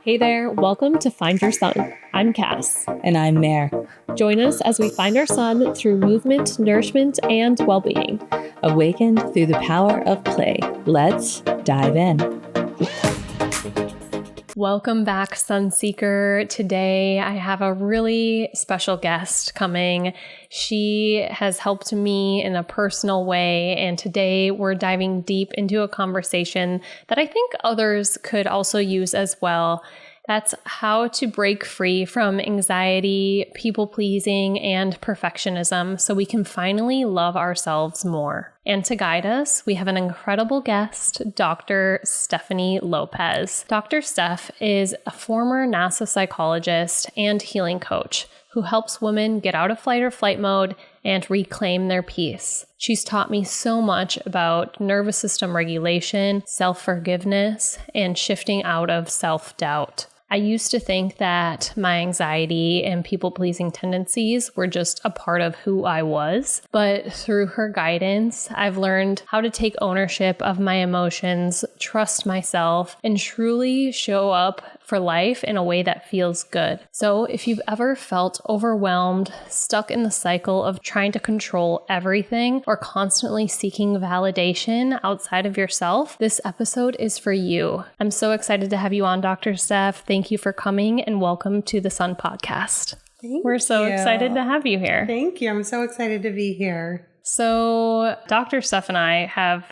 Hey there, welcome to Find Your Sun. I'm Cass. And I'm Mare. Join us as we find our sun through movement, nourishment, and well-being. Awakened through the power of play. Let's dive in. Welcome back, Sunseeker. Today I have a really special guest coming. She has helped me in a personal way, and today we're diving deep into a conversation that I think others could also use as well. That's how to break free from anxiety, people-pleasing, and perfectionism so we can finally love ourselves more. And to guide us, we have an incredible guest, Dr. Stephanie Lopez. Dr. Steph is a former NASA psychologist and healing coach who helps women get out of fight or flight mode and reclaim their peace. She's taught me so much about nervous system regulation, self-forgiveness, and shifting out of self-doubt. I used to think that my anxiety and people-pleasing tendencies were just a part of who I was, but through her guidance, I've learned how to take ownership of my emotions, trust myself, and truly show up for life in a way that feels good. So if you've ever felt overwhelmed, stuck in the cycle of trying to control everything, or constantly seeking validation outside of yourself, this episode is for you. I'm so excited to have you on, Dr. Steph. Thank you for coming and welcome to the Sun Podcast. We're so excited to have you here. Thank you. I'm so excited to be here. So Dr. Steph and I have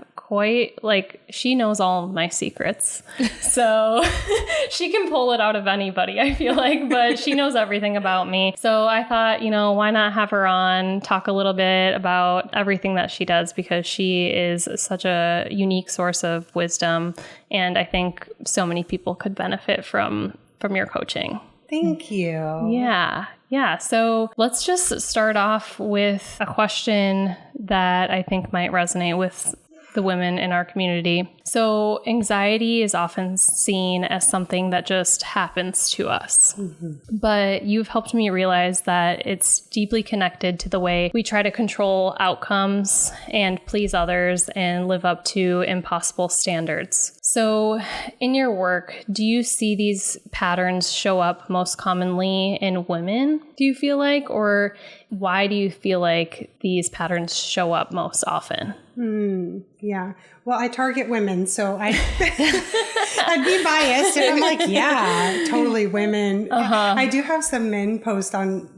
she knows all of my secrets. So she can pull it out of anybody, I feel like, but she knows everything about me. So I thought, why not have her on, talk a little bit about everything that she does, because she is such a unique source of wisdom. And I think so many people could benefit from your coaching. Thank you. Yeah. So let's just start off with a question that I think might resonate with the women in our community. So anxiety is often seen as something that just happens to us. Mm-hmm. But you've helped me realize that it's deeply connected to the way we try to control outcomes and please others and live up to impossible standards. So in your work, do you see these patterns show up most commonly in women, do you feel like? Or why do you feel like these patterns show up most often? Yeah. Well, I target women, so I'd be biased if I'm like, yeah, totally women. Uh-huh. I do have some men post on,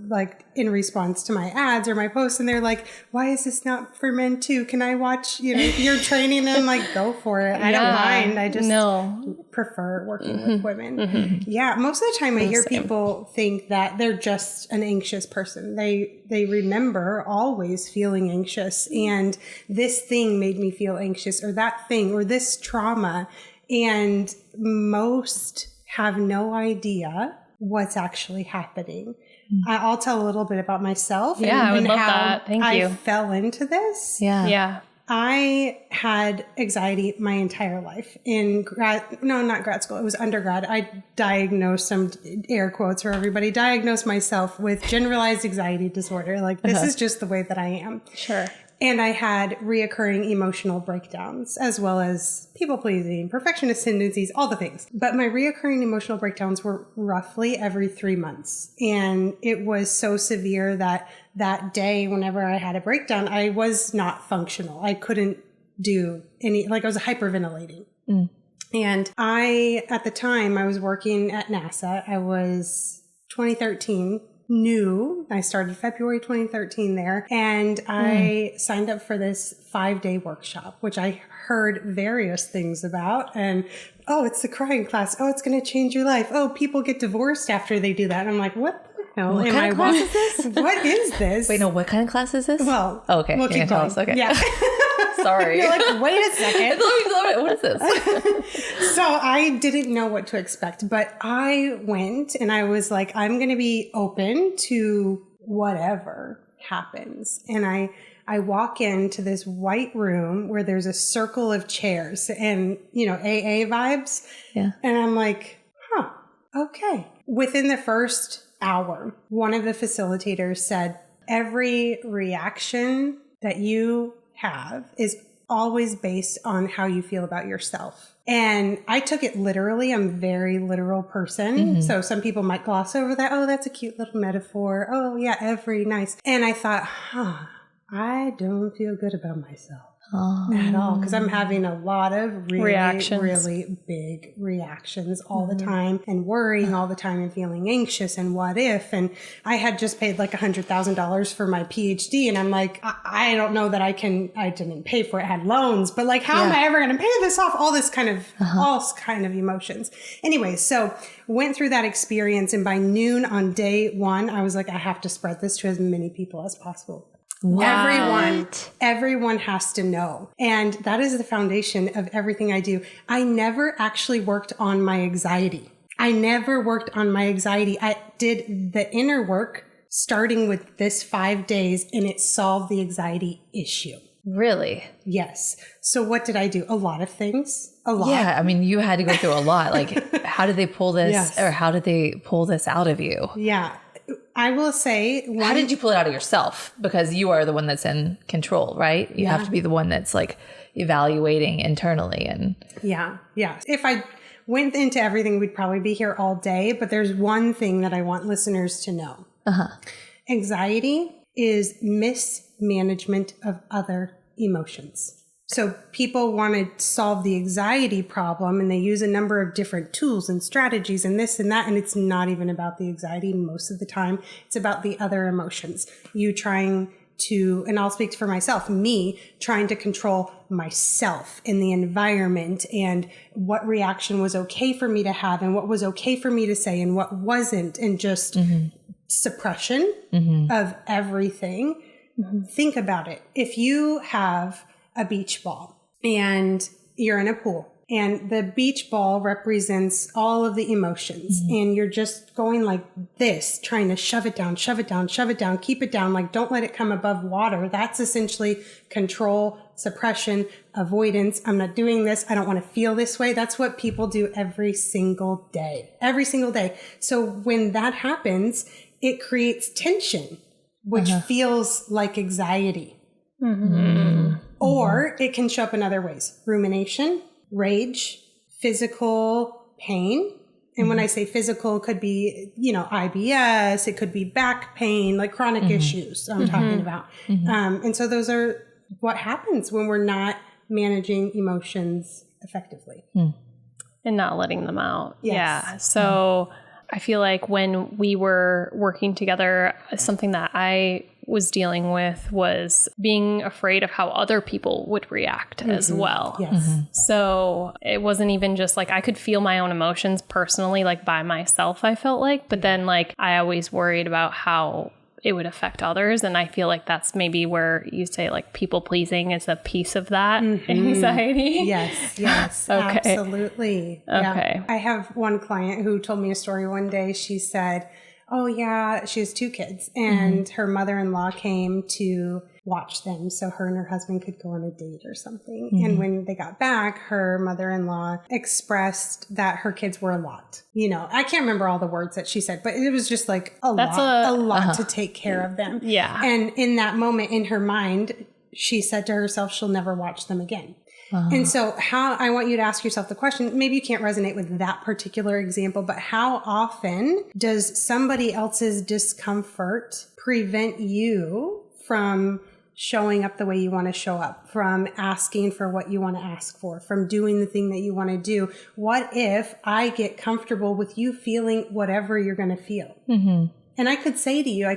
in response to my ads or my posts, and they're like, why is this not for men too? Can I watch, you're training them? Go for it. I don't mind. I just prefer working with women. Mm-hmm. Yeah. Most of the time I hear people think that they're just an anxious person. They remember always feeling anxious, and this thing made me feel anxious, or that thing, or this trauma. And most have no idea what's actually happening. I'll tell a little bit about myself I would love how that. Thank you. I fell into this. Yeah. I had anxiety my entire life not grad school. It was undergrad. I diagnosed, some air quotes for everybody, diagnosed myself with generalized anxiety disorder. This is just the way that I am. Sure. And I had reoccurring emotional breakdowns, as well as people-pleasing, perfectionist tendencies, all the things. But my reoccurring emotional breakdowns were roughly every 3 months. And it was so severe that day, whenever I had a breakdown, I was not functional. I couldn't do any, I was hyperventilating. Mm. And at the time, I was working at NASA. I was 2013. I started February 2013 there, and I signed up for this 5-day workshop, which I heard various things about. And, it's the crying class. It's going to change your life. People get divorced after they do that. And I'm like, what the hell what kind of class is this? What is this? Wait, no, what kind of class is this? Well, okay. We'll keep going. Okay. Yeah. Sorry. You're like, wait a second. What is this? So I didn't know what to expect, but I went and I was like, I'm going to be open to whatever happens. And I walk into this white room where there's a circle of chairs and, AA vibes. Yeah. And I'm like, okay. Within the first hour, one of the facilitators said, every reaction that you have is always based on how you feel about yourself. And I took it literally. I'm a very literal person. So some people might gloss over that. Oh, that's a cute little metaphor. Oh, yeah, nice. And I thought, I don't feel good about myself at all, because I'm having a lot of really big reactions all the time, and worrying all the time, and feeling anxious, and what if. And I had just paid like $100,000 for my PhD, and I'm like, I don't know that I didn't pay for it, I had loans, but like, how am I ever going to pay this off? All this kind of, all kind of emotions. Anyway, so went through that experience, and by noon on day 1, I was like, I have to spread this to as many people as possible. Everyone has to know. And that is the foundation of everything I do. I never actually worked on my anxiety. I did the inner work starting with this 5 days, and it solved the anxiety issue. Really? Yes. So what did I do? A lot of things. A lot. Yeah. I mean, you had to go through a lot. Like, how did they pull this or how did they pull this out of you? Yeah. I will say, how did you pull it out of yourself? Because you are the one that's in control, right? You have to be the one that's like evaluating internally. And yeah. If I went into everything, we'd probably be here all day. But there's one thing that I want listeners to know. Anxiety is mismanagement of other emotions. So people want to solve the anxiety problem, and they use a number of different tools and strategies and this and that. And it's not even about the anxiety most of the time. It's about the other emotions. You trying to, and I'll speak for myself, me trying to control myself in the environment, and what reaction was okay for me to have, and what was okay for me to say, and what wasn't, and just suppression of everything. Think about it. If you have a beach ball and you're in a pool, and the beach ball represents all of the emotions, and you're just going like this, trying to shove it down, keep it down, like don't let it come above water. That's essentially control, suppression, avoidance. I'm not doing this. I don't want to feel this way. That's what people do every single day. So when that happens, it creates tension, which feels like anxiety. Or it can show up in other ways. Rumination, rage, physical pain. And when I say physical, it could be, IBS, it could be back pain, like chronic issues I'm talking about. And so those are what happens when we're not managing emotions effectively. And not letting them out. Yes. Yeah. So I feel like when we were working together, something that I was dealing with was being afraid of how other people would react as well. Yes. So it wasn't even just like I could feel my own emotions personally, like by myself, I felt like, but then like I always worried about how it would affect others. And I feel like that's maybe where you say like people pleasing is a piece of that anxiety. Yes. Okay. Absolutely. Okay. Yeah. I have one client who told me a story one day. She said, oh yeah, she has 2 kids, and her mother-in-law came to watch them so her and her husband could go on a date or something. And when they got back, her mother-in-law expressed that her kids were a lot. I can't remember all the words that she said, but it was just like a lot to take care of them. Yeah. And in that moment, in her mind, she said to herself, she'll never watch them again. And so I want you to ask yourself the question, maybe you can't resonate with that particular example, but how often does somebody else's discomfort prevent you from showing up the way you want to show up, from asking for what you want to ask for, from doing the thing that you want to do? What if I get comfortable with you feeling whatever you're going to feel? And I could say to you,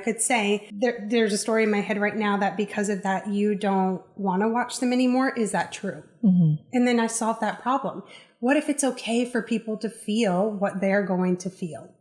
there's a story in my head right now that because of that, you don't want to watch them anymore. Is that true? And then I solved that problem. What if it's okay for people to feel what they're going to feel?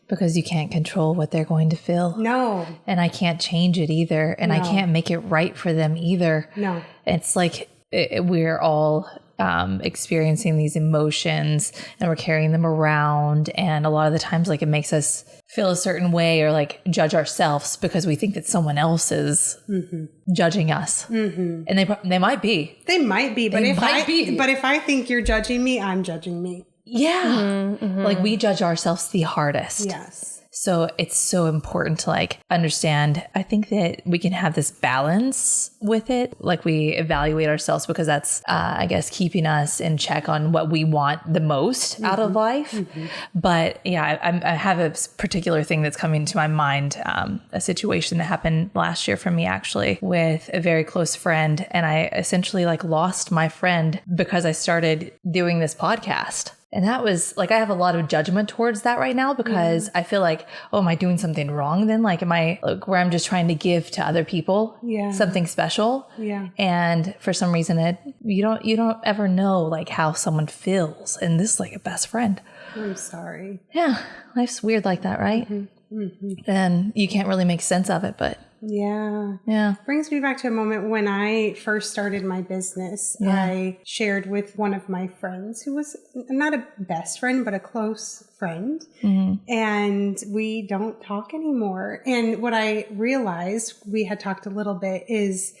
Because you can't control what they're going to feel. No. And I can't change it either. And I can't make it right for them either. No. It's like we're all experiencing these emotions, and we're carrying them around. And a lot of the times, like, it makes us feel a certain way, or like judge ourselves because we think that someone else is judging us. And they might be. They might be. But if I think you're judging me, I'm judging me. Yeah. Like we judge ourselves the hardest. Yes. So it's so important to like understand. I think that we can have this balance with it. Like we evaluate ourselves because that's, I guess, keeping us in check on what we want the most out of life. But yeah, I have a particular thing that's coming to my mind, a situation that happened last year for me actually with a very close friend. And I essentially like lost my friend because I started doing this podcast. And that was like, I have a lot of judgment towards that right now because I feel like, oh, am I doing something wrong then? Like, am I like where I'm just trying to give to other people something special? Yeah. And for some reason, you don't ever know like how someone feels. And this is like a best friend. I'm sorry. Yeah. Life's weird like that, right? And you can't really make sense of it, but. Yeah. Brings me back to a moment when I first started my business. I shared with one of my friends who was not a best friend, but a close friend. And we don't talk anymore. And what I realized, we had talked a little bit, is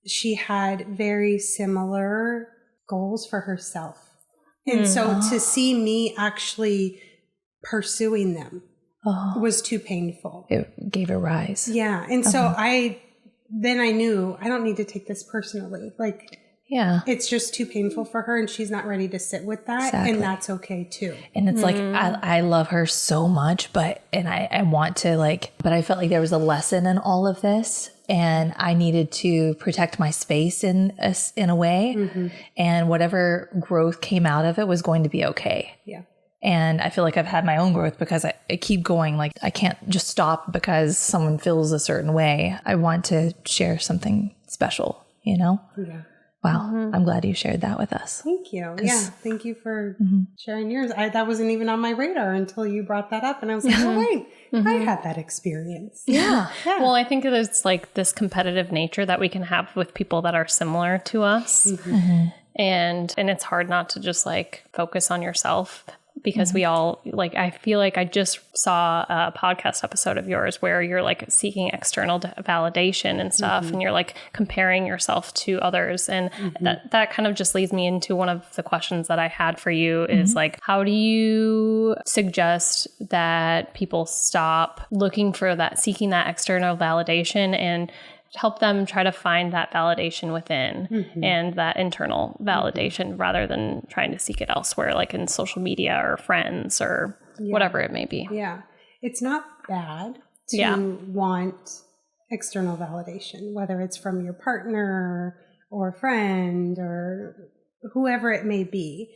she had very similar goals for herself. And so to see me actually pursuing them was too painful. It gave a rise. Yeah. And so I knew I don't need to take this personally. Like, it's just too painful for her and she's not ready to sit with that. Exactly. And that's okay too. And it's like, I love her so much, but I want to like, but I felt like there was a lesson in all of this and I needed to protect my space in a way. And whatever growth came out of it was going to be okay. Yeah. And I feel like I've had my own growth because I keep going. Like I can't just stop because someone feels a certain way. I want to share something special, you know? Yeah. Wow. I'm glad you shared that with us. Thank you. Yeah. Thank you for sharing yours. That wasn't even on my radar until you brought that up. And I was like, oh, wait, I had that experience. Yeah. Well, I think there's like this competitive nature that we can have with people that are similar to us. And it's hard not to just like focus on yourself. Because we all like, I feel like I just saw a podcast episode of yours where you're like seeking external validation and stuff. And you're like comparing yourself to others. And that kind of just leads me into one of the questions that I had for you is like, how do you suggest that people stop looking for that, seeking that external validation and help them try to find that validation within and that internal validation rather than trying to seek it elsewhere, like in social media or friends or whatever it may be. Yeah. It's not bad to want external validation, whether it's from your partner or a friend or whoever it may be.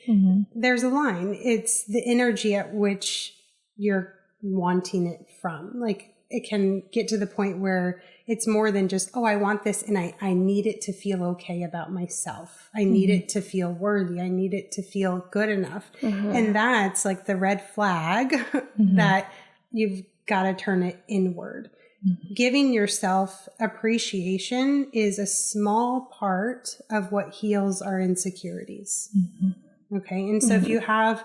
There's a line. It's the energy at which you're wanting it from. Like, it can get to the point where it's more than just, oh, I want this and I need it to feel okay about myself. I need it to feel worthy. I need it to feel good enough. And that's like the red flag that you've got to turn it inward. Giving yourself appreciation is a small part of what heals our insecurities. Okay. And so if you have,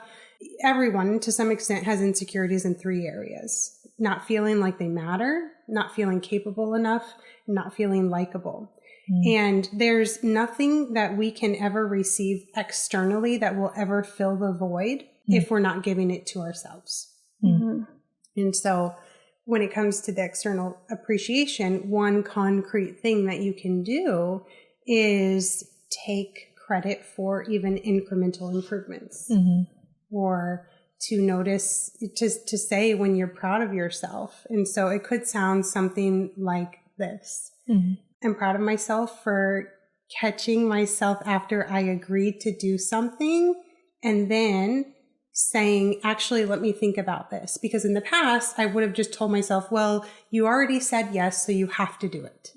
everyone to some extent has insecurities in 3 areas. Not feeling like they matter, not feeling capable enough, not feeling likable. And there's nothing that we can ever receive externally that will ever fill the void if we're not giving it to ourselves. And so when it comes to the external appreciation, one concrete thing that you can do is take credit for even incremental improvements. Or to notice, to say when you're proud of yourself. And so it could sound something like this. I'm proud of myself for catching myself after I agreed to do something and then saying, actually, let me think about this. Because in the past, I would have just told myself, well, you already said yes, so you have to do it.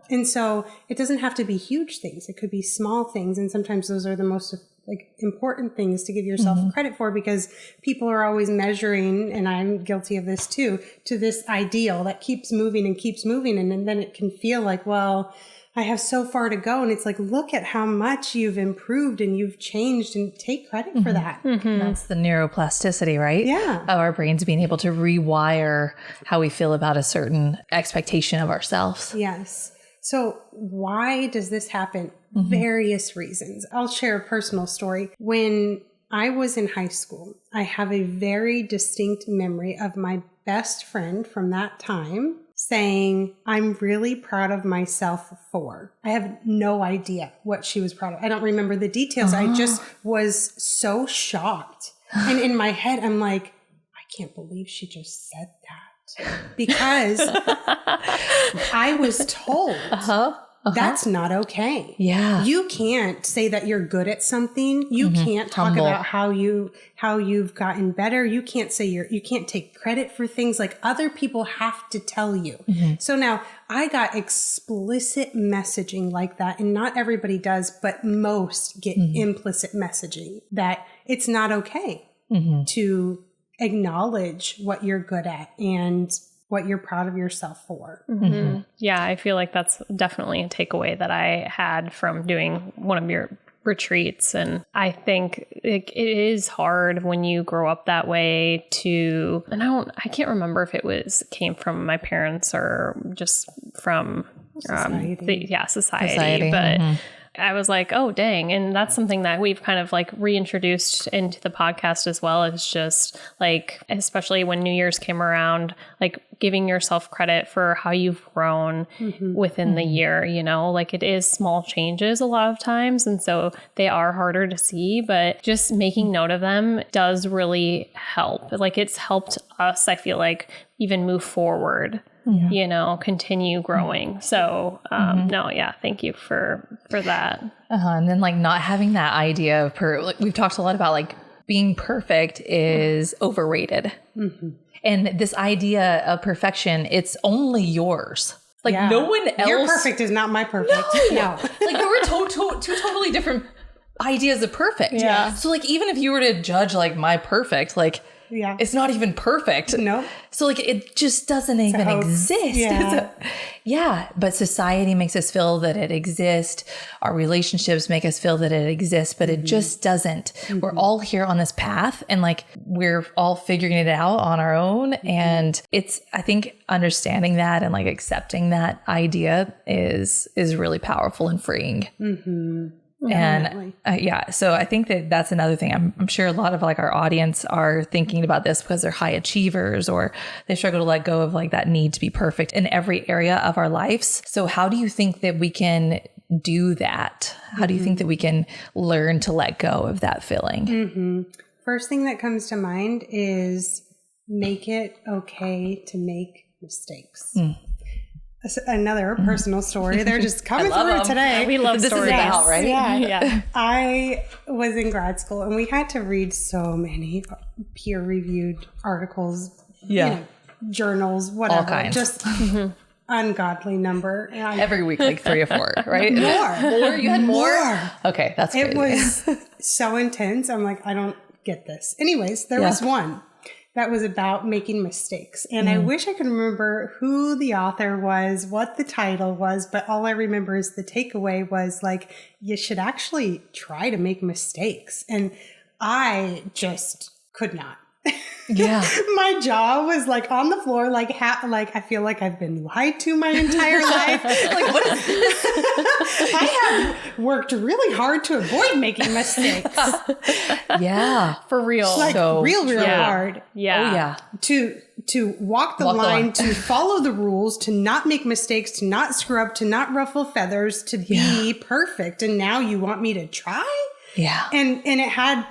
And so it doesn't have to be huge things. It could be small things. And sometimes those are the most like important things to give yourself credit for, because people are always measuring, and I'm guilty of this too, to this ideal that keeps moving and keeps moving. And then it can feel like, well, I have so far to go. And it's like, look at how much you've improved and you've changed, and take credit for that. That's the neuroplasticity, right? Yeah. Of our brains being able to rewire how we feel about a certain expectation of ourselves. Yes. So why does this happen? Various reasons. I'll share a personal story. When I was in high school, I have a very distinct memory of my best friend from that time saying, I'm really proud of myself for. I have no idea what she was proud of. I don't remember the details. I just was so shocked. And in my head, I'm like, I can't believe she just said that. Because I was told that's not okay. Yeah. You can't say that you're good at something. You can't talk about how you've gotten better. You can't say you can't take credit for things. Like, other people have to tell you. So now I got explicit messaging like that, and not everybody does, but most get implicit messaging that it's not okay to acknowledge what you're good at and what you're proud of yourself for. Yeah, I feel like that's definitely a takeaway that I had from doing one of your retreats. And I think it is hard when you grow up that way to, and I can't remember if it came from my parents or just from society. But I was like, oh, dang. And that's something that we've kind of like reintroduced into the podcast as well. It's just like, especially when New Year's came around, like giving yourself credit for how you've grown within the year, you know, like it is small changes a lot of times. And so they are harder to see, but just making note of them does really help. Like, it's helped us, I feel like, even move forward. You know, continue growing. So, thank you for that. And then like not having that idea of like we've talked a lot about like being perfect is overrated. And this idea of perfection, it's only yours. Like no one else. Your perfect is not my perfect. No. Like there were two totally different ideas of perfect. Yeah. So like even if you were to judge like my perfect, like it's not even perfect. No. So like it just doesn't even exist. Yeah. But society makes us feel that it exists. Our relationships make us feel that it exists, but it just doesn't. We're all here on this path, and like we're all figuring it out on our own. And it's, I think, understanding that and like accepting that idea is really powerful and freeing. And so I think that that's another thing. I'm sure a lot of like our audience are thinking about this because they're high achievers or they struggle to let go of like that need to be perfect in every area of our lives. So how do you think that we can do that? How do you think that we can learn to let go of that feeling? First thing that comes to mind is make it okay to make mistakes. Another personal story. They're just coming through today. We love this stories. Is about, right? Yeah. I was in grad school and we had to read so many peer-reviewed articles, you know, journals, whatever. All kinds. Just ungodly number. Every week, like 3 or 4, right? More. You had more? More. Okay, that's crazy. It was so intense. I'm like, I don't get this. Anyways, there was one that was about making mistakes. And I wish I could remember who the author was, what the title was, but all I remember is the takeaway was like, you should actually try to make mistakes. And I just could not. Yeah. My jaw was like on the floor, like I feel like I've been lied to my entire life. Like, what is this? I have worked really hard to avoid making mistakes. Yeah. For real. Like real hard. Yeah. Oh yeah. To walk the line, to follow the rules, to not make mistakes, to not screw up, to not ruffle feathers, to be perfect. And now you want me to try? Yeah. And it had,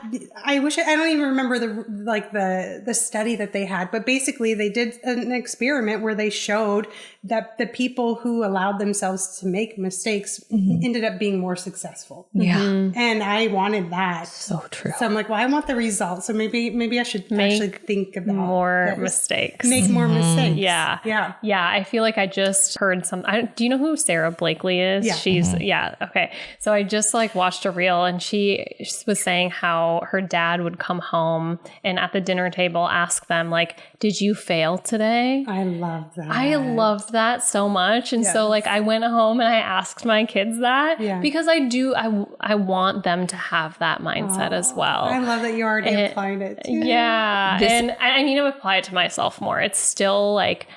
I don't even remember the study that they had, but basically they did an experiment where they showed that the people who allowed themselves to make mistakes ended up being more successful. Yeah. And I wanted that. So true. So I'm like, well, I want the results. So maybe I should actually think about more mistakes. Make more mistakes. Yeah. Yeah. Yeah. I feel like I just heard do you know who Sarah Blakely is? Yeah. She's, okay. So I just like watched a reel and she was saying how her dad would come home and at the dinner table ask them like, did you fail today? I love that. I loved that so much. And so like I went home and I asked my kids that because I want them to have that mindset as well. I love that you already applied it too. Yeah. And I need to apply it to myself more. It's still like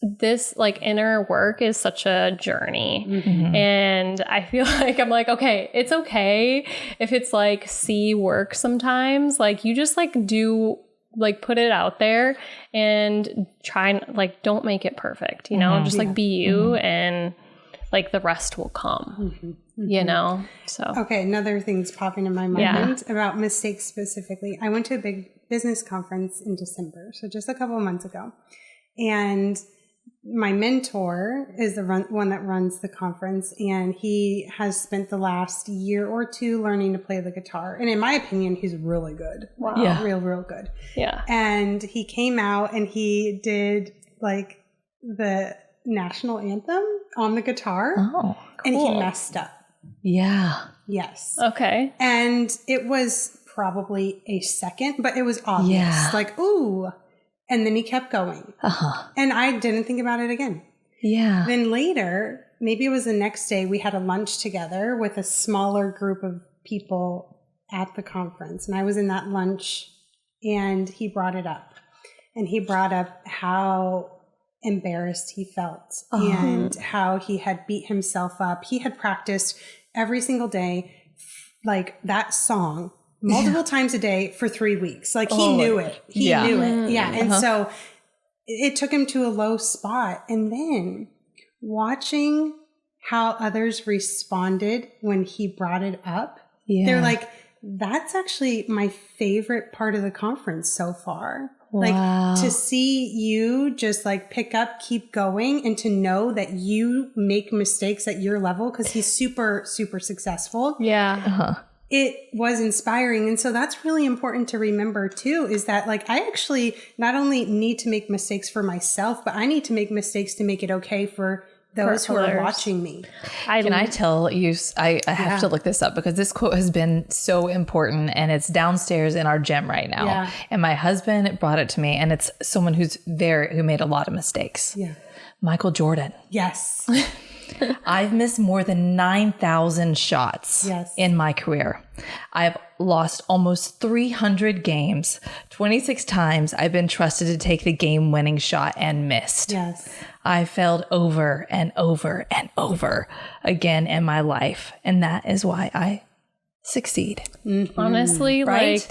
this like inner work is such a journey. And I feel like I'm like, okay, it's okay if it's like C work sometimes. Like you just like do like put it out there and try and like don't make it perfect, you know, just like be you and like the rest will come, you know? So, okay. Another thing's popping in my mind about mistakes specifically. I went to a big business conference in December. So just a couple of months ago. And my mentor is the one that runs the conference, and he has spent the last year or two learning to play the guitar. And in my opinion, he's really good. Wow. Yeah. Real good. Yeah. And he came out and he did like the national anthem on the guitar. Oh, and cool. he messed up. yeah. Yes. Okay. And it was probably a second, but it was obvious. Yeah. Like, ooh. And then he kept going. And I didn't think about it again. Yeah. Then later, maybe it was the next day, we had a lunch together with a smaller group of people at the conference. And I was in that lunch and he brought it up. And he brought up how embarrassed he felt and how he had beat himself up. He had practiced every single day, like that song, multiple times a day for 3 weeks. Like he knew it. He knew it. Yeah. And so it took him to a low spot. And then watching how others responded when he brought it up, they're like, that's actually my favorite part of the conference so far. Wow. Like to see you just like pick up, keep going, and to know that you make mistakes at your level, because he's super, super successful. Yeah. It was inspiring. And so that's really important to remember too, is that like, I actually not only need to make mistakes for myself, but I need to make mistakes to make it okay for those who are watching me. Can I tell you, I have to look this up because this quote has been so important and it's downstairs in our gym right now. Yeah. And my husband brought it to me, and it's someone who made a lot of mistakes. Yeah. Michael Jordan. Yes. I've missed more than 9,000 shots in my career. I've lost almost 300 games. 26 times I've been trusted to take the game-winning shot and missed. Yes. I failed over and over and over again in my life. And that is why I succeed. Honestly, Right?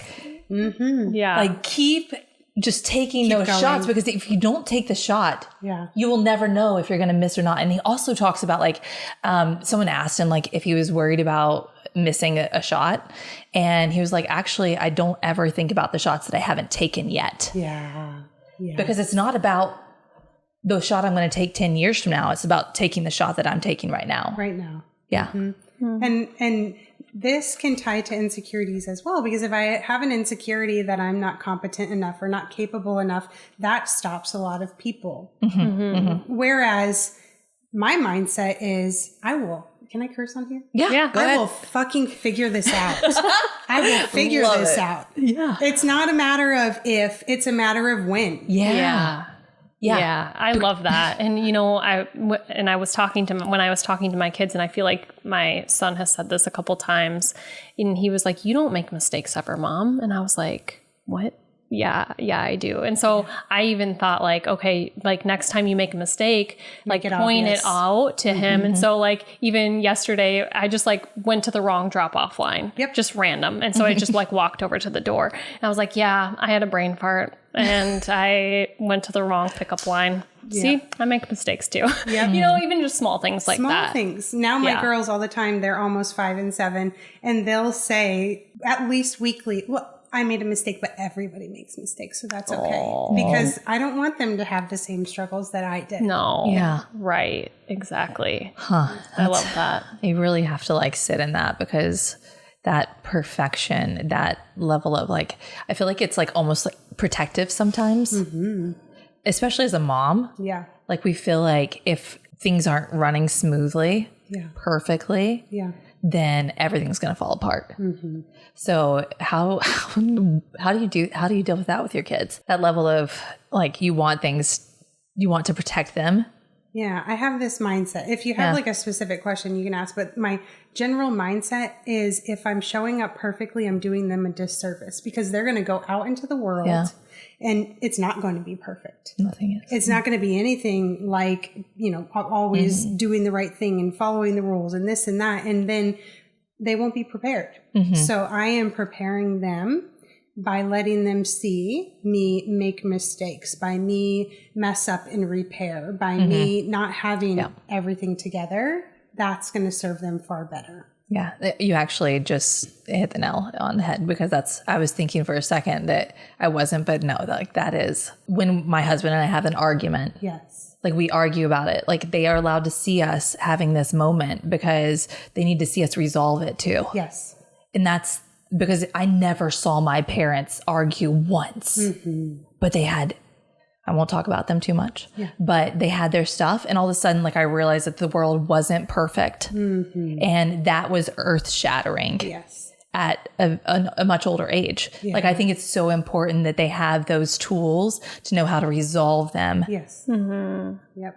like, yeah. Like keep just taking those going. shots, because if you don't take the shot, Yeah. you will never know if you're going to miss or not. And he also talks about like, someone asked him like if he was worried about missing a shot. And he was like, actually, I don't ever think about the shots that I haven't taken yet. Yeah. Yeah. Because it's not about the shot I'm going to take 10 years from now. It's about taking the shot that I'm taking right now. Right now. Yeah. And this can tie to insecurities as well, because if I have an insecurity that I'm not competent enough or not capable enough, that stops a lot of people. Whereas my mindset is, can I curse on here? Yeah. Go I ahead. will fucking figure this out. I will figure Love this it. out. Yeah. It's not a matter of if, it's a matter of when. Yeah. Yeah, I love that. And, you know, when I was talking to my kids, and I feel like my son has said this a couple times, and he was like, you don't make mistakes ever, Mom. And I was like, what? Yeah, I do. And so I even thought like, okay, like next time you make a mistake, like point it out to him. And so like even yesterday, I just like went to the wrong drop-off line, just random. And so I just like walked over to the door, and I was like, yeah, I had a brain fart and I went to the wrong pickup line. See, I make mistakes too. You know, even just small things like that. Small things. Now my girls all the time, they're almost 5 and 7, and they'll say at least weekly, well, I made a mistake, but everybody makes mistakes, so that's okay. Because I don't want them to have the same struggles that I did. No. Yeah. Right. Exactly. Huh. I love that. You really have to like sit in that, because that perfection, that level of like, I feel like it's like almost like protective sometimes, especially as a mom. Yeah. Like we feel like if things aren't running smoothly, perfectly, then everything's going to fall apart. So how do you deal with that with your kids? That level of like, you want to protect them, Yeah, I have this mindset. If you have like a specific question, you can ask. But my general mindset is if I'm showing up perfectly, I'm doing them a disservice because they're going to go out into the world and it's not going to be perfect. Nothing is. It's not going to be anything like, always doing the right thing and following the rules and this and that. And then they won't be prepared. So I am preparing them by letting them see me make mistakes, by me mess up and repair, by me not having everything together. That's going to serve them far better. Yeah, you actually just hit the nail on the head because I was thinking for a second that I wasn't, but no, like that is when my husband and I have an argument. Yes. Like we argue about it. Like they are allowed to see us having this moment because they need to see us resolve it too. Yes. And that's because I never saw my parents argue once, but they had, I won't talk about them too much, but they had their stuff. And all of a sudden, like I realized that the world wasn't perfect. And that was earth shattering at a much older age. Yeah. Like I think it's so important that they have those tools to know how to resolve them. Yes. Yep.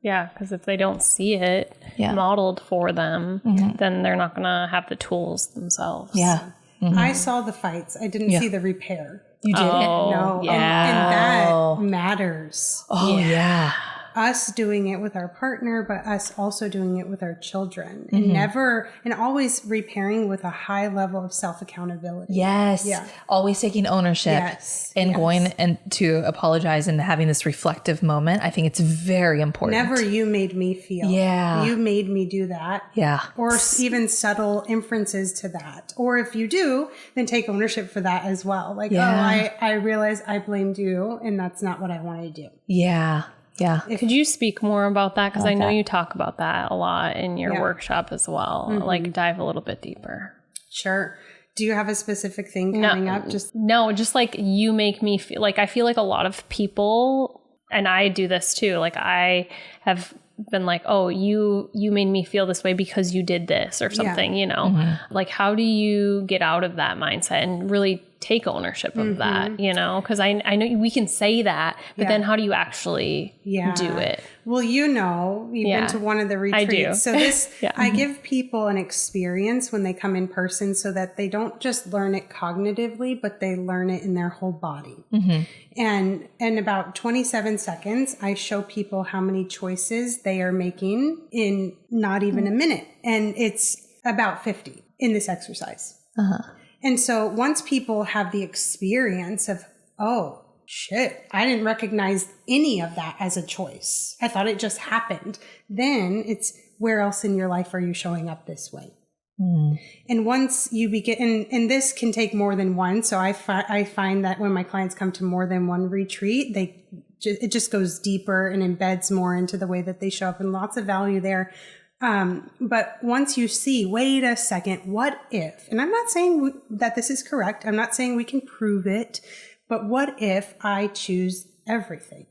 Yeah, because if they don't see it modeled for them, then they're not going to have the tools themselves. Yeah. I saw the fights. I didn't see the repair. You didn't? No. Yeah. And that matters. Oh, yeah. Us doing it with our partner, but us also doing it with our children. And always repairing with a high level of self-accountability. Yes. Yeah. Always taking ownership. Yes. And going and to apologize and having this reflective moment. I think it's very important. Never you made me feel. Yeah. You made me do that. Yeah. Or even subtle inferences to that. Or if you do, then take ownership for that as well. Like, I realize I blamed you and that's not what I want to do. Yeah. Yeah. Could you speak more about that? Because I know you talk about that a lot in your workshop as well. Like dive a little bit deeper. Sure. Do you have a specific thing coming up? Just like you make me feel like, I feel like a lot of people, and I do this too. Like I have been like, oh, you made me feel this way because you did this or something, like how do you get out of that mindset and really take ownership of that, because I know we can say that, but then how do you actually do it? Well, you've been to one of the retreats. I do. So this, I give people an experience when they come in person so that they don't just learn it cognitively, but they learn it in their whole body. And in about 27 seconds, I show people how many choices they are making in not even a minute. And it's about 50 in this exercise. And so once people have the experience of, oh, shit, I didn't recognize any of that as a choice. I thought it just happened. Then it's where else in your life are you showing up this way? And once you begin, and this can take more than one. So I find that when my clients come to more than one retreat, it just goes deeper and embeds more into the way that they show up and lots of value there. But once you see, wait a second, what if, and I'm not saying that this is correct. I'm not saying we can prove it, but what if I choose everything?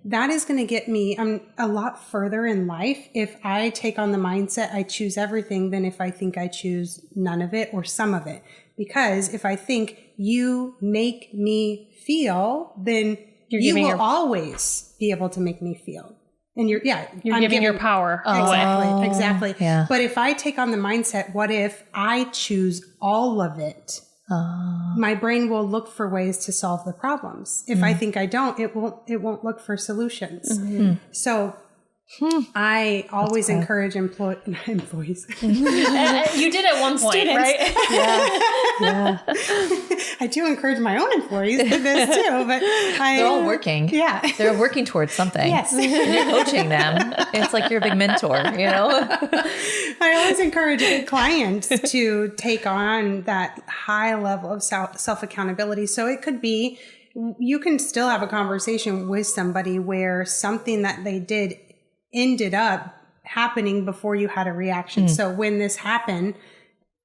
That is going to get me a lot further in life if I take on the mindset I choose everything than if I think I choose none of it or some of it. Because if I think you make me feel, then you will always be able to make me feel. And you're giving your power away. Exactly. Yeah. But if I take on the mindset, what if I choose all of it? My brain will look for ways to solve the problems. If I think I don't, it won't look for solutions. So I always encourage employees. You did at one point, students. Right? Yeah. I do encourage my own employees to this too, but they're all working. Yeah. They're working towards something. Yes. And you're coaching them. It's like you're a big mentor, I always encourage clients to take on that high level of self-accountability. So it could be, you can still have a conversation with somebody where something that they did ended up happening before you had a reaction. So when this happened,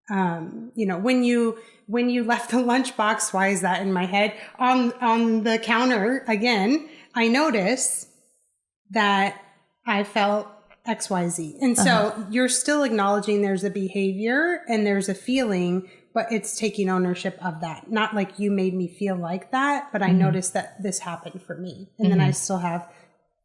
when you left the lunchbox, why is that in my head? On the counter again, I noticed that I felt XYZ. And so you're still acknowledging there's a behavior and there's a feeling, but it's taking ownership of that. Not like you made me feel like that, but I noticed that this happened for me. And then I still have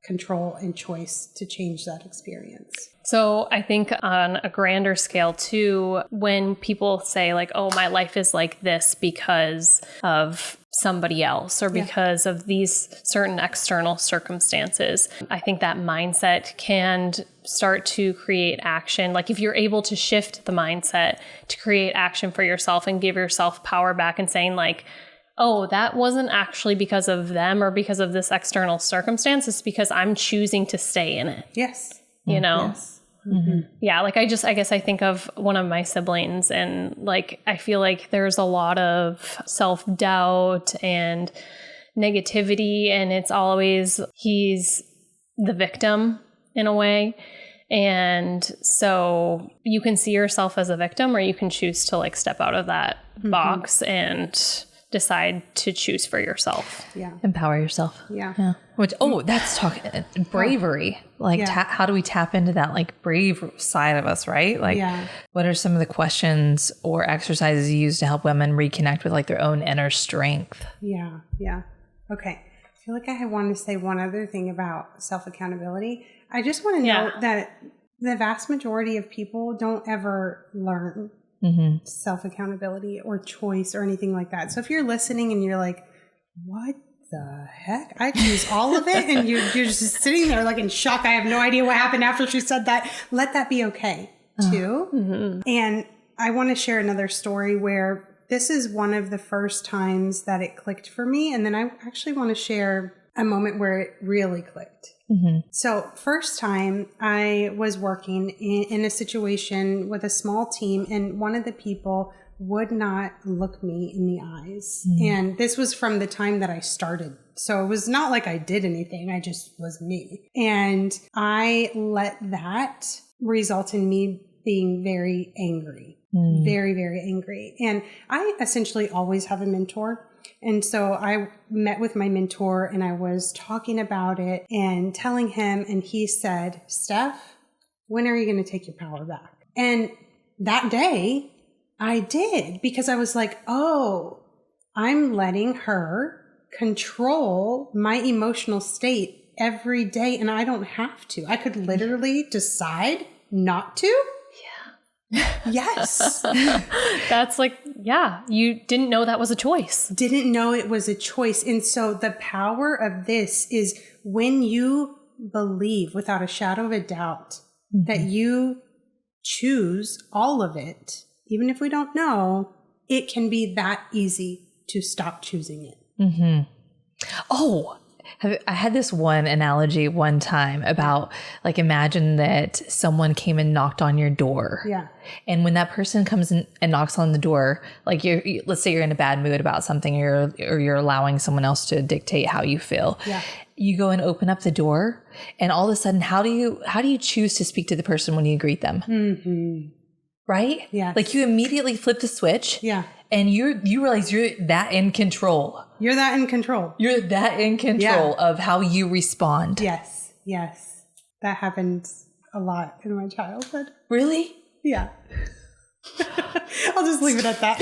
control and choice to change that experience. So I think on a grander scale too, when people say like, oh, my life is like this because of somebody else or because of these certain external circumstances, I think that mindset can start to create action. Like if you're able to shift the mindset to create action for yourself and give yourself power back and saying like, oh, that wasn't actually because of them or because of this external circumstance. It's because I'm choosing to stay in it. Yes. You know? Yes. Mm-hmm. Yeah. Like I guess I think of one of my siblings and like, I feel like there's a lot of self-doubt and negativity, and it's always, he's the victim in a way. And so you can see yourself as a victim, or you can choose to like step out of that box and decide to choose for yourself. Yeah. Empower yourself. Yeah. Which, that's talking bravery. Like, how do we tap into that like brave side of us, right? Like, what are some of the questions or exercises you use to help women reconnect with like their own inner strength? Yeah. Yeah. Okay. I feel like I want to say one other thing about self-accountability. I just want to note that the vast majority of people don't ever learn self-accountability or choice or anything like that. So if you're listening and you're like, what the heck? I choose all of it. And you're just sitting there like in shock. I have no idea what happened after she said that. Let that be okay too. And I want to share another story where this is one of the first times that it clicked for me. And then I actually want to share a moment where it really clicked. So first time I was working in a situation with a small team, and one of the people would not look me in the eyes. And this was from the time that I started. So it was not like I did anything. I just was me. And I let that result in me being very angry, very, very angry. And I essentially always have a mentor. And so I met with my mentor and I was talking about it and telling him, and he said, Steph, when are you going to take your power back? And that day I did, because I was like, oh, I'm letting her control my emotional state every day. And I don't have to. I could literally decide not to. Yes. That's like, you didn't know that was a choice. Didn't know it was a choice. And so the power of this is when you believe without a shadow of a doubt that you choose all of it, even if we don't know, it can be that easy to stop choosing it. Oh, I had this one analogy one time about like, imagine that someone came and knocked on your door. Yeah. And when that person comes in and knocks on the door, like let's say you're in a bad mood about something, or you're allowing someone else to dictate how you feel. Yeah. You go and open up the door, and all of a sudden, how do you choose to speak to the person when you greet them? Right? Yeah. Like you immediately flip the switch. Yeah. And you realize you're that in control. You're that in control. You're that in control of how you respond. Yes. Yes. That happened a lot in my childhood. Really? Yeah. I'll just leave it at that.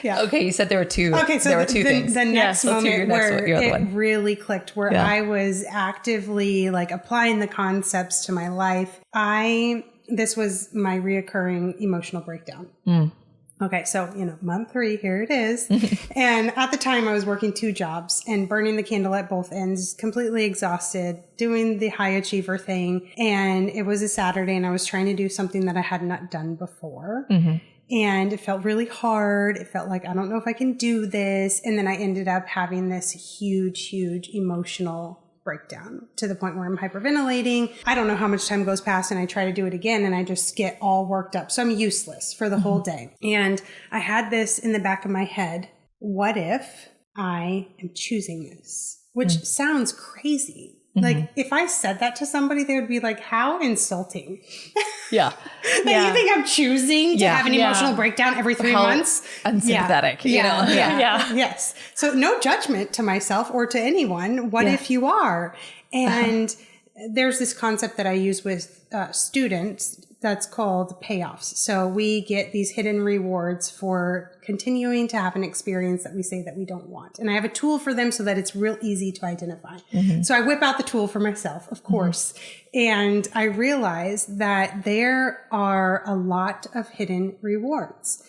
Yeah. Okay, you said there were two. Okay, so there were two things. The next moment where it one. really clicked, where I was actively like applying the concepts to my life. This was my reoccurring emotional breakdown. Okay, so, month 3, here it is. And at the time I was working 2 jobs and burning the candle at both ends, completely exhausted, doing the high achiever thing. And it was a Saturday and I was trying to do something that I had not done before. And it felt really hard. It felt like, I don't know if I can do this. And then I ended up having this huge, huge emotional breakdown to the point where I'm hyperventilating. I don't know how much time goes past and I try to do it again and I just get all worked up. So I'm useless for the whole day. And I had this in the back of my head. What if I am choosing this? Which sounds crazy. Like if I said that to somebody, they would be like, how insulting. Yeah. That you think I'm choosing to have an emotional breakdown every 3 months? Unsympathetic. You know? Yes. So no judgment to myself or to anyone. What if you are? And there's this concept that I use with students that's called payoffs. So we get these hidden rewards for continuing to have an experience that we say that we don't want. And I have a tool for them so that it's real easy to identify. So I whip out the tool for myself, of course. And I realize that there are a lot of hidden rewards.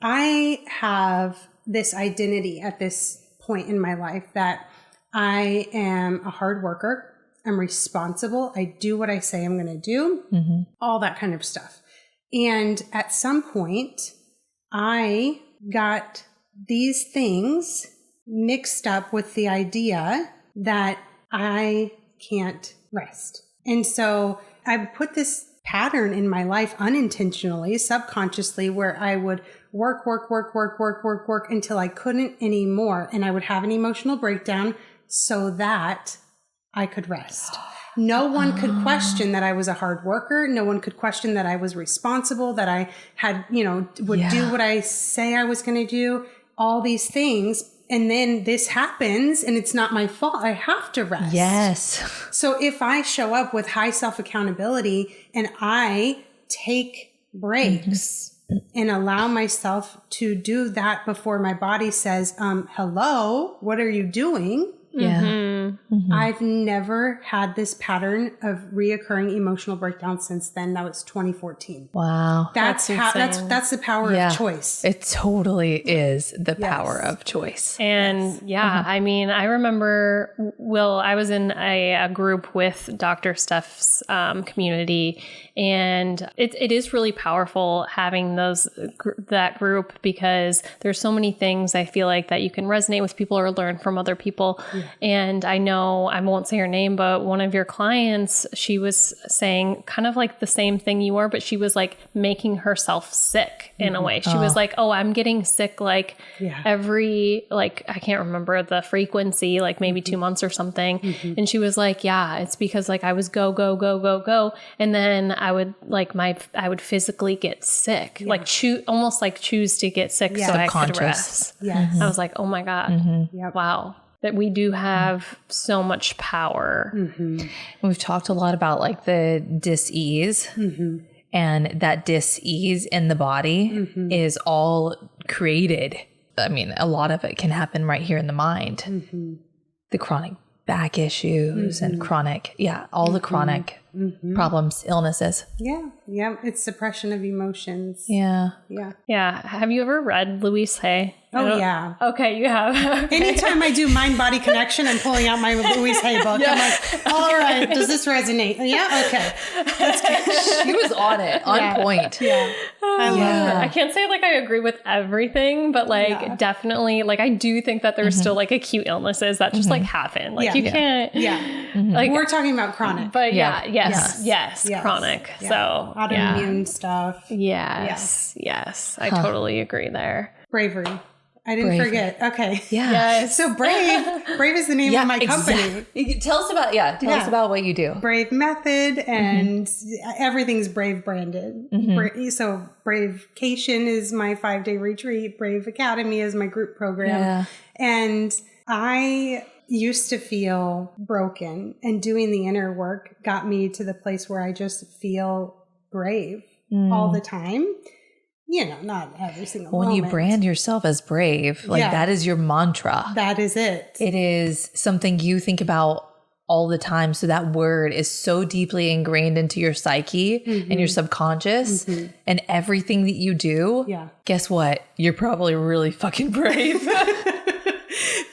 I have this identity at this point in my life that I am a hard worker. I'm responsible. I do what I say I'm going to do, all that kind of stuff. And at some point, I got these things mixed up with the idea that I can't rest. And so I put this pattern in my life unintentionally, subconsciously, where I would work until I couldn't anymore. And I would have an emotional breakdown so that I could rest. No one could question that I was a hard worker. No one could question that I was responsible, that I had, would do what I say I was going to do, all these things. And then this happens and it's not my fault. I have to rest. Yes. So if I show up with high self-accountability and I take breaks and allow myself to do that before my body says, hello, what are you doing? I've never had this pattern of reoccurring emotional breakdown since then. That was 2014. Wow. That's the power of choice. It totally is the power of choice. And I mean, I remember, I was in a group with Dr. Steph's community, and it is really powerful having that group, because there's so many things I feel like that you can resonate with people or learn from other people. And I know, I won't say her name, but one of your clients, she was saying kind of like the same thing you were, but she was like making herself sick in a way. She was like, oh, I'm getting sick like every, like, I can't remember the frequency, like maybe 2 months or something. And she was like, yeah, it's because like I was go. And then I would like I would physically get sick, like almost like choose to get sick so I could rest. I was like, oh my God, wow. That we do have so much power. We've talked a lot about like the dis-ease, and that dis-ease in the body is all created. I mean, a lot of it can happen right here in the mind. The chronic back issues and chronic, all the chronic problems, illnesses. It's suppression of emotions. Have you ever read Louise Hay? Oh, yeah. Okay, you have. Anytime I do mind-body connection, I'm pulling out my Louise Hay book. I'm like, all right, does this resonate? Yeah, okay. That's good. She was on it, on point. I love her. I can't say like I agree with everything, but like definitely, like I do think that there's still like acute illnesses that just like happen. Like you can't. Like we're talking about chronic. But yes, chronic. Yeah. So autoimmune stuff. Yes. I totally agree there. Bravery. I didn't forget. Okay. Yes. So Brave is the name of my company. Tell us about what you do. Brave Method, and everything's Brave branded. So Bravecation is my 5-day retreat. Brave Academy is my group program. And I used to feel broken, and doing the inner work got me to the place where I just feel brave all the time. Not every single moment. When you brand yourself as brave, that is your mantra. That is it. It is something you think about all the time. So that word is so deeply ingrained into your psyche and your subconscious, and everything that you do. Guess what? You're probably really fucking brave.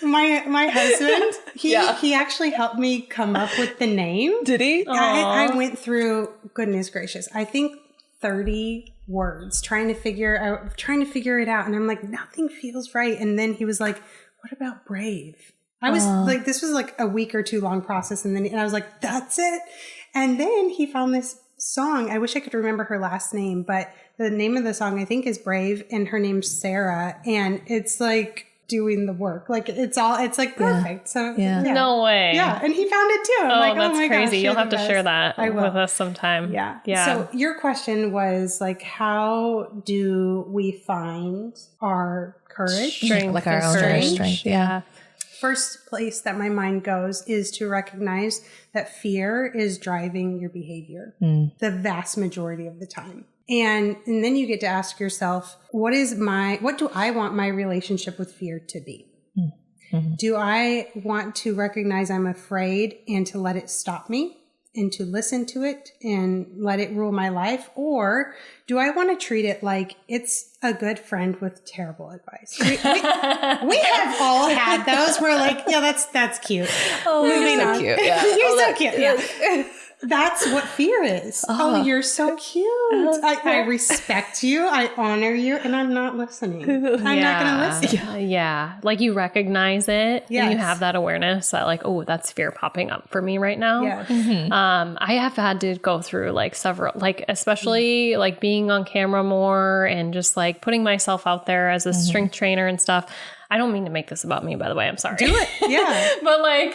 My husband, he actually helped me come up with the name. Did he? I went through, goodness gracious, I think 30 words trying to figure it out. And I'm like, nothing feels right. And then he was like, what about brave? I was like, this was like a week or two long process. And I was like, that's it. And then he found this song. I wish I could remember her last name, but the name of the song I think is Brave, and her name's Sarah. And it's like doing the work. Like it's like perfect. So no way. Yeah. And he found it too. I'm like, that's my crazy. gosh, You'll have to share that with us sometime. Yeah. So your question was like, how do we find our courage? Strength, like our own strength. Yeah. first place that my mind goes is to recognize that fear is driving your behavior the vast majority of the time. And then you get to ask yourself, what do I want my relationship with fear to be? Do I want to recognize I'm afraid and to let it stop me and to listen to it and let it rule my life? Or do I want to treat it like it's a good friend with terrible advice? We have all had those. We're like, yeah, that's cute. Oh, moving on. Cute. Yeah. You're so cute. Yeah. That's what fear is. Oh, you're so cute. I respect you. I honor you. And I'm not listening. I'm not going to listen. Yeah. Like you recognize it. Yes. And you have that awareness that like, oh, that's fear popping up for me right now. Yes. I have had to go through like several, like especially like being on camera more and just like putting myself out there as a strength trainer and stuff. I don't mean to make this about me, by the way. I'm sorry. Do it. Yeah. But like,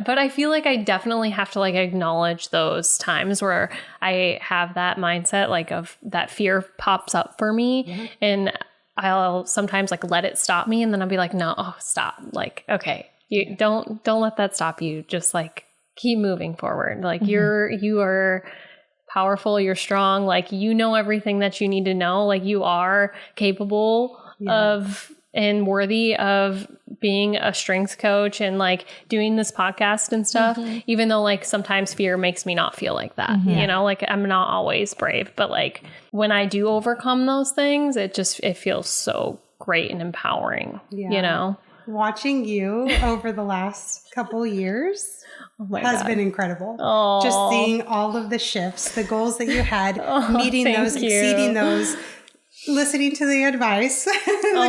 but I feel like I definitely have to like acknowledge those times where I have that mindset, like of that fear pops up for me and I'll sometimes like let it stop me. And then I'll be like, no, stop. Like, okay, you don't let that stop you. Just like keep moving forward. Like you are powerful. You're strong. Like, you know, everything that you need to know. Like you are capable of and worthy of being a strength coach and like doing this podcast and stuff, even though like sometimes fear makes me not feel like that, you know, like I'm not always brave, but like when I do overcome those things, it feels so great and empowering, you know? Watching you over the last couple years has been incredible. Aww. Just seeing all of the shifts, the goals that you had, meeting those, exceeding those, listening to the advice, the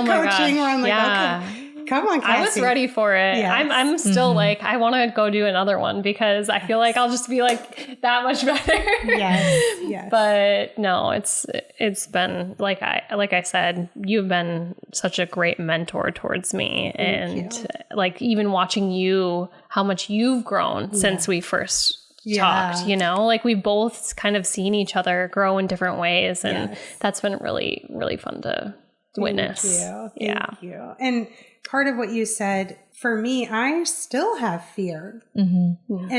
coaching, where I'm like, okay, come on, Cassie. I was ready for it. Yes. I'm still like, I want to go do another one because I feel like I'll just be like that much better. Yes. But no, it's been like I said, you've been such a great mentor towards me. Thank you. Like even watching you, how much you've grown since we first talked, you know, like we both kind of seen each other grow in different ways. And that's been really, really fun to witness. Thank you. And part of what you said, for me, I still have fear. And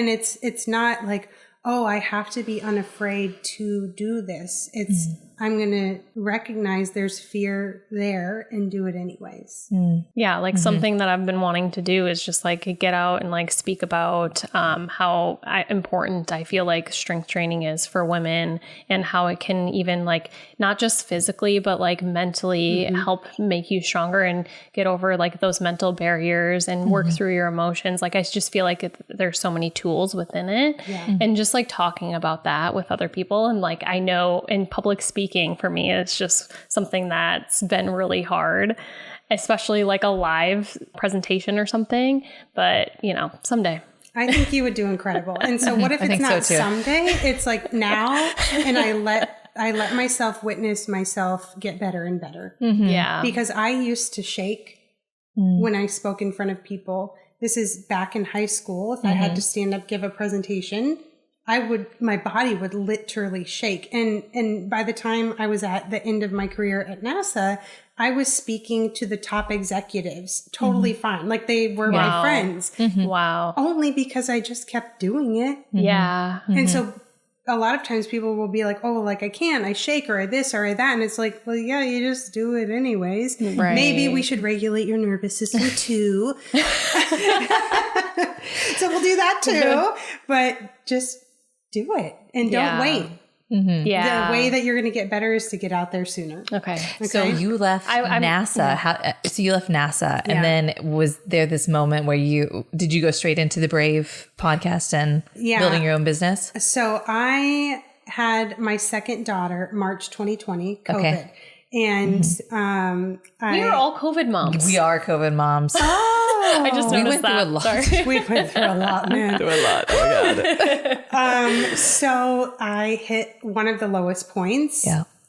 it's not like, oh, I have to be unafraid to do this. It's, I'm going to recognize there's fear there and do it anyways. Yeah. Like something that I've been wanting to do is just like get out and like speak about how important I feel like strength training is for women and how it can even like not just physically, but like mentally help make you stronger and get over like those mental barriers and work through your emotions. Like I just feel like there's so many tools within it and just like talking about that with other people. And like, I know in public speaking, for me, it's just something that's been really hard, especially like a live presentation or something. But, you know, someday. I think you would do incredible. And so what if it's not someday? It's like now, and I let myself witness myself get better and better. Yeah. Because I used to shake when I spoke in front of people. This is back in high school. If I had to stand up, give a presentation, my body would literally shake. And by the time I was at the end of my career at NASA, I was speaking to the top executives totally fine. Like they were my friends. Wow. Only because I just kept doing it. Yeah. And so a lot of times people will be like, oh, like I shake or I this or I that. And it's like, well, yeah, you just do it anyways. Right. Maybe we should regulate your nervous system too. So we'll do that too. But just do it and don't wait. Yeah. The way that you're going to get better is to get out there sooner. Okay. So you left NASA. So you left NASA, and then was there this moment where did you go straight into the Brave podcast and building your own business? So I had my second daughter, March 2020, COVID. Okay. And we are all COVID moms. We are COVID moms. I just noticed that. We went through a lot, man. Through a lot. Oh my God. So I hit one of the lowest points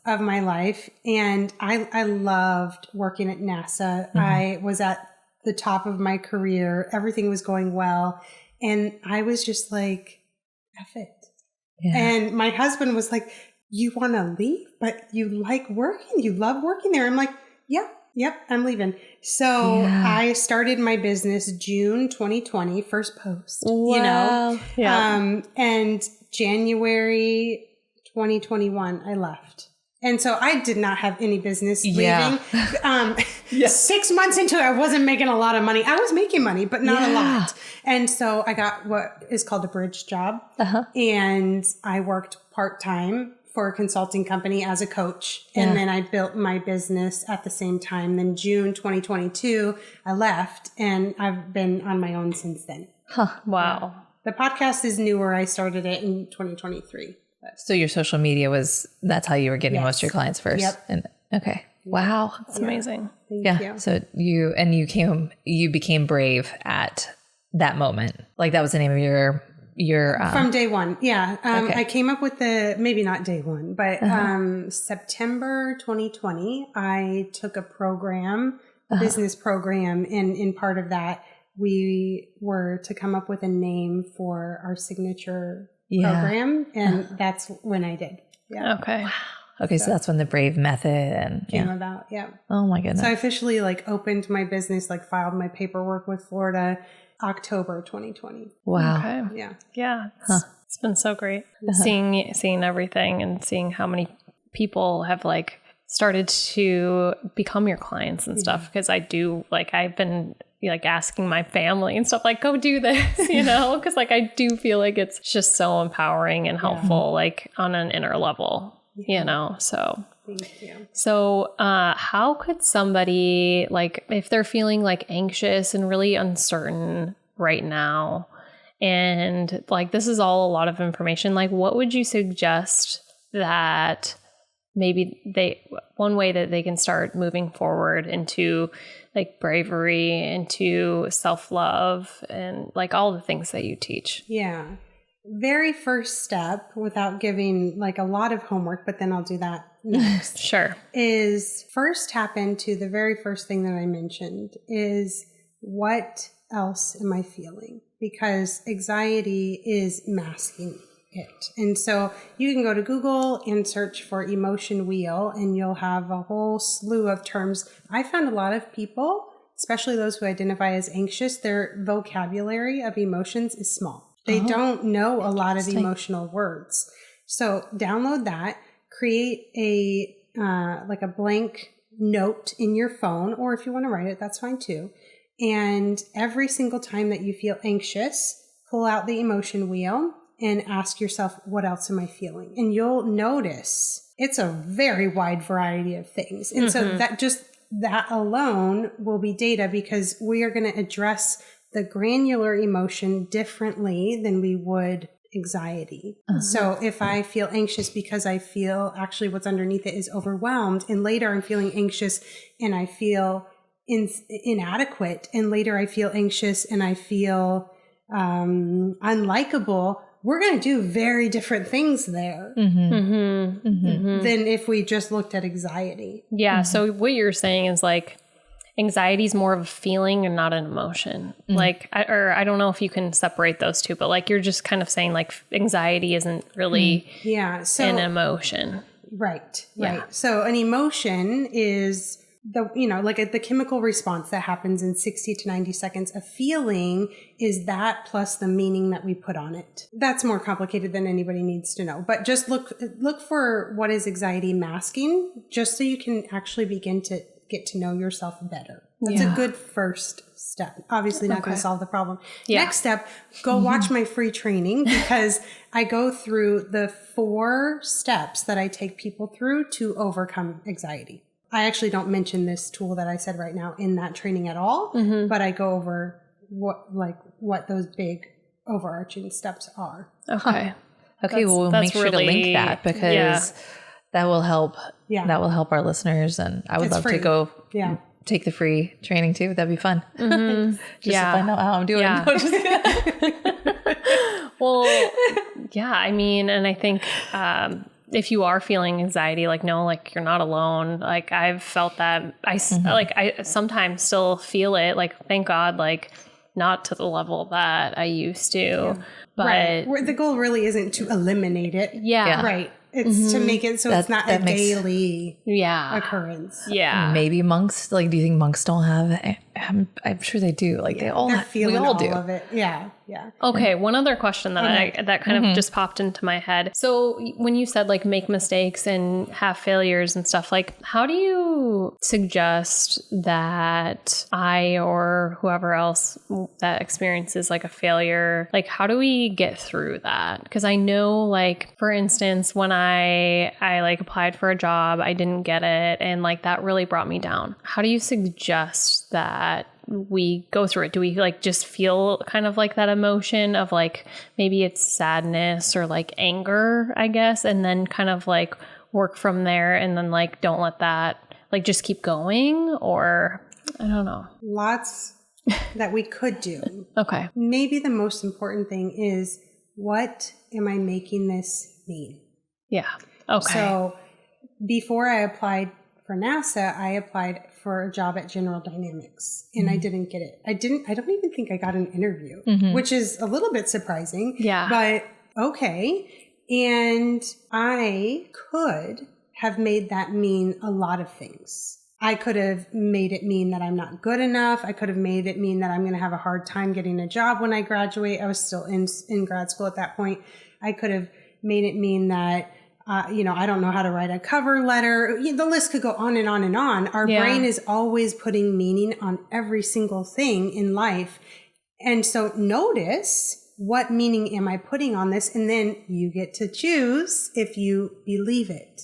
of my life. And I loved working at NASA. I was at the top of my career. Everything was going well. And I was just like, F it. Yeah. And my husband was like, you want to leave, but you like working. You love working there. I'm like, yeah, Yep, I'm leaving. So I started my business June 2020, first post, Wow. and January 2021, I left. And so I did not have any business leaving. 6 months into it, I wasn't making a lot of money. I was making money, but not a lot. And so I got what is called a bridge job. And I worked part-time for a consulting company as a coach. And then I built my business at the same time. Then June 2022, I left and I've been on my own since then. Wow. The podcast is newer. I started it in 2023. So your social media that's how you were getting most of your clients first. Yep. And okay. Wow. That's amazing. Thank you. So you became brave at that moment. Like that was the name of your from day one. Yeah. I came up with maybe not day one, but September 2020, I took a program, business program. And in part of that, we were to come up with a name for our signature program. And that's when I did. Yeah. Okay. Okay. So that's when the Brave method came about. Yeah. Oh my goodness. So I officially opened my business, filed my paperwork with Florida, October 2020. Wow. Okay. Yeah. Yeah. It's been so great seeing everything and seeing how many people have started to become your clients and stuff. Because I do I've been asking my family and stuff go do this, because I do feel like it's just so empowering and helpful, on an inner level, so. Thank you. So, how could somebody, if they're feeling anxious and really uncertain right now, and this is all a lot of information, what would you suggest that maybe one way that they can start moving forward into bravery, into self-love, and all the things that you teach? Yeah. Very first step, without giving a lot of homework, but then I'll do that next. Sure. Is first tap into the very first thing that I mentioned is, what else am I feeling? Because anxiety is masking it. And so you can go to Google and search for emotion wheel, and you'll have a whole slew of terms. I found a lot of people, especially those who identify as anxious, their vocabulary of emotions is small. They don't know a lot of emotional words. So download that, create a blank note in your phone, or if you want to write it, that's fine too. And every single time that you feel anxious, pull out the emotion wheel and ask yourself, what else am I feeling? And you'll notice it's a very wide variety of things. And so that alone will be data, because we are going to address the granular emotion differently than we would anxiety. So if I feel anxious because I feel actually what's underneath it is overwhelmed, and later I'm feeling anxious and I feel inadequate, and later I feel anxious and I feel unlikable, we're going to do very different things there than if we just looked at anxiety. Yeah. So what you're saying is anxiety is more of a feeling and not an emotion. I don't know if you can separate those two, but you're just kind of saying anxiety isn't really an emotion. Right. So an emotion is the chemical response that happens in 60 to 90 seconds. A feeling is that plus the meaning that we put on it. That's more complicated than anybody needs to know, but just look for what is anxiety masking, just so you can actually begin to get to know yourself better. That's a good first step. Obviously not going to solve the problem. Next step, go watch my free training, because I go through the 4 steps that I take people through to overcome anxiety. I actually don't mention this tool that I said right now in that training at all, but I go over what those big overarching steps are. Okay. Okay. Well, we'll make sure to link that, because that will help. Yeah. That will help our listeners. And I would love to go take the free training too. That'd be fun. Just to find out how I'm doing. Yeah. Well, I mean, and I think, if you are feeling anxiety, know, you're not alone. I've felt that. I sometimes still feel it. Thank God, not to the level that I used to. But the goal really isn't to eliminate it. Yeah. Right. It's to make it so it's not a daily occurrence. Yeah. Maybe monks, like, do you think monks don't have, I'm sure they do. Like, we all do. Of it. Yeah. Yeah. Okay. One other question that kind of just popped into my head. So when you said like make mistakes and have failures and stuff, like how do you suggest that I or whoever else that experiences like a failure, like how do we get through that? Because I know, like, for instance, when I like applied for a job, I didn't get it, and like that really brought me down. How do you suggest that we go through it? Do we like just feel kind of like that emotion of like maybe it's sadness or like anger, I guess, and then kind of like work from there, and then like don't let that like just keep going? Or I don't know. Lots that we could do. Okay. Maybe the most important thing is, what am I making this mean? Yeah. Okay. So before I applied for NASA, I applied for a job at General Dynamics, and I didn't get it. I don't even think I got an interview, which is a little bit surprising. Yeah. But okay. And I could have made that mean a lot of things. I could have made it mean that I'm not good enough. I could have made it mean that I'm going to have a hard time getting a job when I graduate. I was still in grad school at that point. I could have made it mean that, I don't know how to write a cover letter. The list could go on and on and on. Our brain is always putting meaning on every single thing in life. And so notice, what meaning am I putting on this? And then you get to choose if you believe it.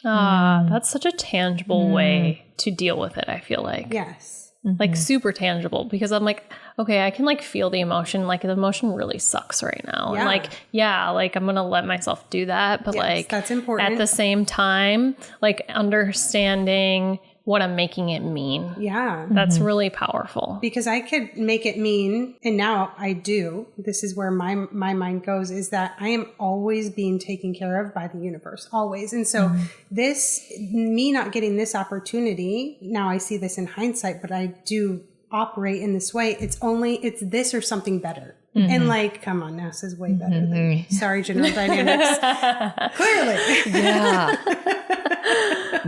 That's such a tangible way to deal with it, I feel like. Yes. Like super tangible, because I'm like, okay, I can like feel the emotion. Like the emotion really sucks right now. Yeah. And like, I'm going to let myself do that. But like, that's important. At the same time, like understanding what I'm making it mean. Yeah. That's really powerful. Because I could make it mean, and now I do, this is where my mind goes, is that I am always being taken care of by the universe, always. And so me not getting this opportunity, now I see this in hindsight, but I do operate in this way. It's this or something better. And like, come on, NASA's way better than, sorry, General Dynamics. Clearly. Yeah.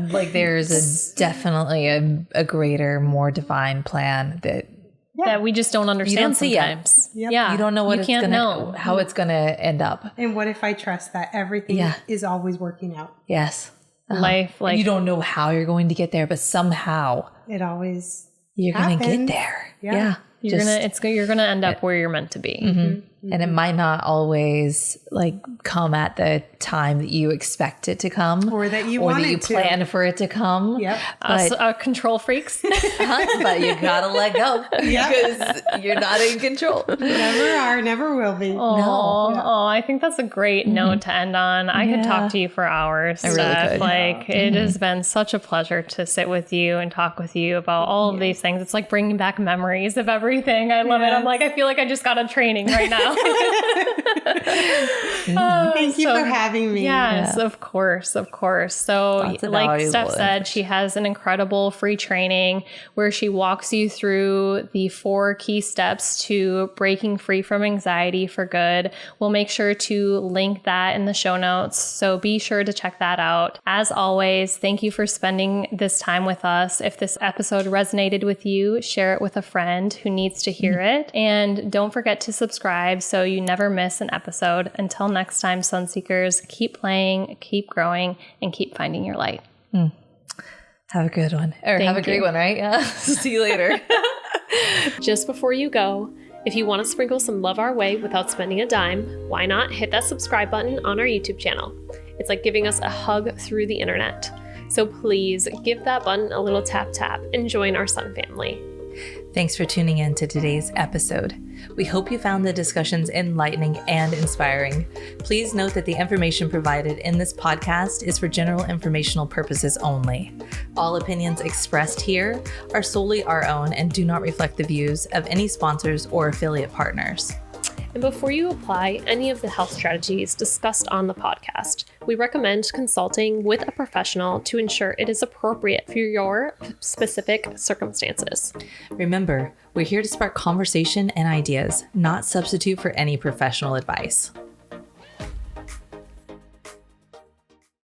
Like there's definitely a greater, more divine plan that we just don't understand sometimes. Yeah. You don't know what how it's going to end up. And what if I trust that everything is always working out? Yes. Life, like, and you don't know how you're going to get there, but somehow it always you're going to get there. Yeah. You're going to end up where you're meant to be. And it might not always like come at the time that you expect it to come, or that you plan for it to come. Yep. Us control freaks. But you gotta let go because you're not in control. Never are, never will be. Oh, I think that's a great note to end on. I could talk to you for hours. I really could. Like it has been such a pleasure to sit with you and talk with you about all of these things. It's like bringing back memories of everything. I love it. I'm like, I feel like I just got a training right now. Thank you for having me. Yes, of course. So like Steph said, she has an incredible free training where she walks you through the 4 key steps to breaking free from anxiety for good. We'll make sure to link that in the show notes, so be sure to check that out. As always, thank you for spending this time with us. If this episode resonated with you, share it with a friend who needs to hear it. And don't forget to subscribe so you never miss an episode. Until next time, Sunseekers, keep playing, keep growing, and keep finding your light. Have a good one. Or have a great one, right? Yeah. See you later. Just before you go, if you want to sprinkle some love our way without spending a dime, why not hit that subscribe button on our YouTube channel? It's like giving us a hug through the internet. So please give that button a little tap and join our Sun family. Thanks for tuning in to today's episode. We hope you found the discussions enlightening and inspiring. Please note that the information provided in this podcast is for general informational purposes only. All opinions expressed here are solely our own and do not reflect the views of any sponsors or affiliate partners. And before you apply any of the health strategies discussed on the podcast, we recommend consulting with a professional to ensure it is appropriate for your specific circumstances. Remember, we're here to spark conversation and ideas, not substitute for any professional advice.